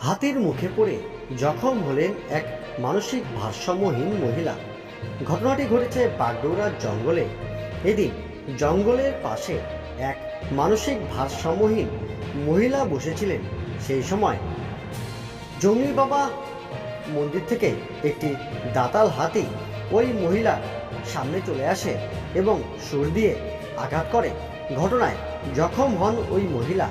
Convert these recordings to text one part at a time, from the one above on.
হাতির মুখে পড়ে জখম হলেন এক মানসিক ভারসাম্যহীন মহিলা। ঘটনাটি ঘটেছে বাগডোগরার জঙ্গলে। এদিন জঙ্গলের পাশে এক মানসিক ভারসাম্যহীন মহিলা বসেছিলেন। সেই সময় জঙ্গলি বাবা মন্দির থেকে একটি দাঁতাল হাতি ওই মহিলার সামনে চলে আসে এবং সুর দিয়ে আঘাত করে। ঘটনায় জখম হন ওই মহিলা।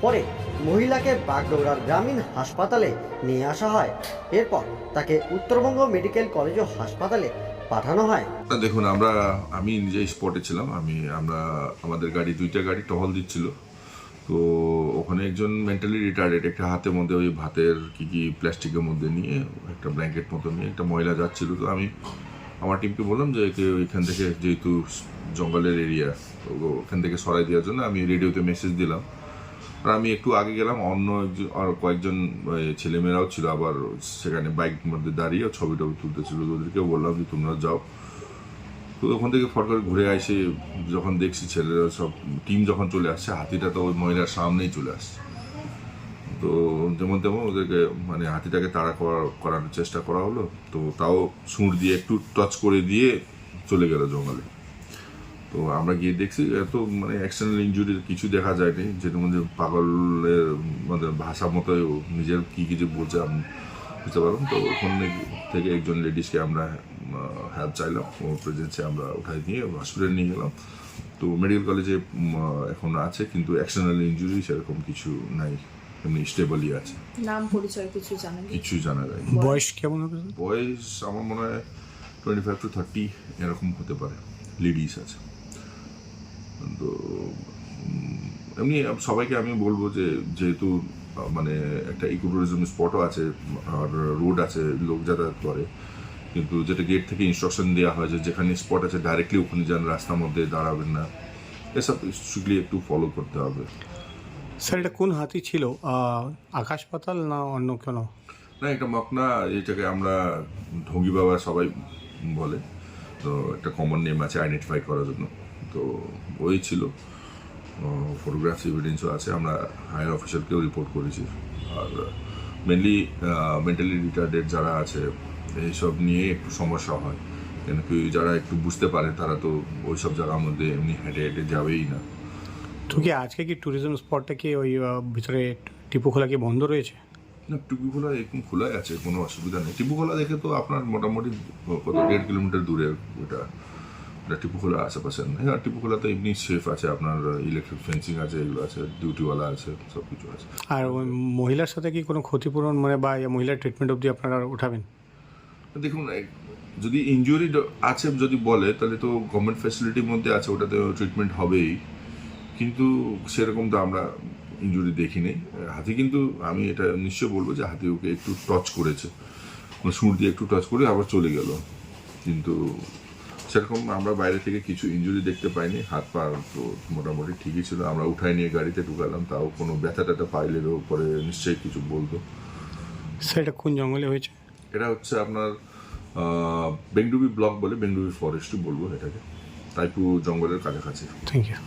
পরে মহিলাকে বাগডোগরার গ্রামীণ হাসপাতালে নিয়ে আসা হয়। এরপর তাকে উত্তরবঙ্গ মেডিকেল কলেজ ও হাসপাতালে পাঠানো হয়। দেখুন, আমি নিজে স্পটে ছিলাম। আমাদের দুইটা গাড়ি টহল দিচ্ছিল। তো ওখানে একজন মেন্টালি রিটার্ডেড একটা হাতের মধ্যে ওই ভাতের কি প্লাস্টিকের মধ্যে নিয়ে একটা ব্ল্যাঙ্কেট মতো নিয়ে একটা মহিলা যাচ্ছিল। তো আমি আমার টিমকে বললাম যে ওইখান থেকে, যেহেতু জঙ্গলের এরিয়া, ওখান থেকে সরাই দেওয়ার জন্য আমি রেডিওতে মেসেজ দিলাম। আর আমি একটু আগে গেলাম, অন্য আর কয়েকজন ছেলেমেয়েরাও ছিল আবার সেখানে বাইক মধ্যে দাঁড়িয়ে ছবি টবি তুলতেছিল। ওদেরকেও বললাম যে তোমরা যাও। তো ওখান থেকে ফট করে ঘুরে আসে যখন দেখছি ছেলেরা সব টিম যখন চলে আসছে, হাতিটা তো ওই মহিলার সামনেই চলে আসছে। তো যেমন তেমন ওদেরকে হাতিটাকে তাড়া করার চেষ্টা করা হলো। তো তাও সুঁড় দিয়ে একটু টাচ করে দিয়ে চলে গেল জঙ্গলে। তো আমরা গিয়ে দেখছি এত এক্সটার্নাল ইনজুরি কিছু দেখা যায়নি, যেটার মধ্যে পাগলের ভাষা মতো নিজের কি যে বলছে আমি বুঝতে পারলাম। তো ওখানে থেকে একজন লেডিসকে আমরা হেল্প চাইলাম, ওর প্রেজেন্সে আমরা উঠাই নিয়ে হসপিটালে নিয়ে গেলাম। তো মেডিকেল কলেজে এখন আছে, কিন্তু এক্সটার্নাল ইনজুরি সেরকম কিছু নাই, এমনি স্টেবলই আছে। নাম পরিচয় কিছু জানা যায়। বয়স কেমন হবে? বয়স আমার মনে হয় 25 to 30 এরকম হতে পারে। লেডিস আছে। তো এমনি সবাইকে আমি বলবো যে যেহেতু একটা ইকো ট্যুরিজম স্পটও আছে আর রোড আছে, লোক যাতায়াত করে, কিন্তু যেটা গেট থেকে ইনস্ট্রাকশন দেওয়া হয় যে যেখানে স্পট আছে ডাইরেক্টলি ওখানে যান, রাস্তার মধ্যে দাঁড়াবেন না, এসব স্ট্রিক্টলি একটু ফলো করতে হবে। স্যার, এটা কোন হাতি ছিল? আকাশ পাতাল না অন্য কোনো? না, এটা মকনা, এটাকে আমরা ঢঙ্গি বাবা সবাই বলে। তো একটা কমন নেম আছে আইডেন্টিফাই করার জন্য। তো ওই ছিল, ফটোগ্রাফস এভিডেন্সও আছে, আমরা হায়ার অফিসারকেও রিপোর্ট করেছি। আর মেনলি মেন্টালি রিটার্ডেড যারা আছে এইসব নিয়ে একটু সমস্যা হয়, কেন কি যারা একটু বুঝতে পারে তারা তো ওই সব জায়গার মধ্যে এমনি হেঁটে হেঁটে যাবেই না। তো কি আজকে কি ট্যুরিজম স্পটটা কি ওই ভিতরে টিপুখোলা কি বন্ধ রয়েছে? না, টিপুখোলা একদম খোলাই আছে, কোনো অসুবিধা নেই। টিপুখোলা দেখে তো আপনার মোটামুটি 1.5 কিলোমিটার দূরে ওটা টিপুখোলা আশেপাশে। হ্যাঁ, টিপুখোলাতে এমনি সেফ আছে, আপনার ইলেকট্রিক ফেন্সিং আছে, এগুলো আছে, ডিউটিওয়ালা আছে, সব কিছু আছে। আর ওই মহিলার সাথে কি কোনো ক্ষতিপূরণ বা মহিলার ট্রিটমেন্ট অবধি আপনারা উঠাবেন? দেখুন, যদি ইনজুরি আছে যদি বলে, তাহলে তো গভর্নমেন্ট ফ্যাসিলিটির মধ্যে আছে, ওটাতে ট্রিটমেন্ট হবেই। কিন্তু সেরকম তো আমরা ইনজুরি দেখিনি হাতি। কিন্তু আমি এটা নিশ্চয় বলবো যে হাতি ওকে একটু টাচ করেছে, সুর দিয়ে একটু টাচ করে আবার চলে গেল। কিন্তু সেরকম আমরা বাইরে থেকে কিছু ইনজুরি দেখতে পাইনি। হাত পা তো মোটামুটি ঠিকই ছিল। আমরা উঠাই নিয়ে গাড়িতে ঢুকালাম, তাও কোনো ব্যথা ট্যাথা পাইলেও পরে নিশ্চয়ই কিছু বলতো। স্যার, এটা কোন জঙ্গলে হয়েছে? এটা হচ্ছে আপনার বেংডুবি ব্লক বলে, বেংডুবি ফরেস্টই বলবো এটাকে, তাইপু জঙ্গলের কাছাকাছি। Thank you.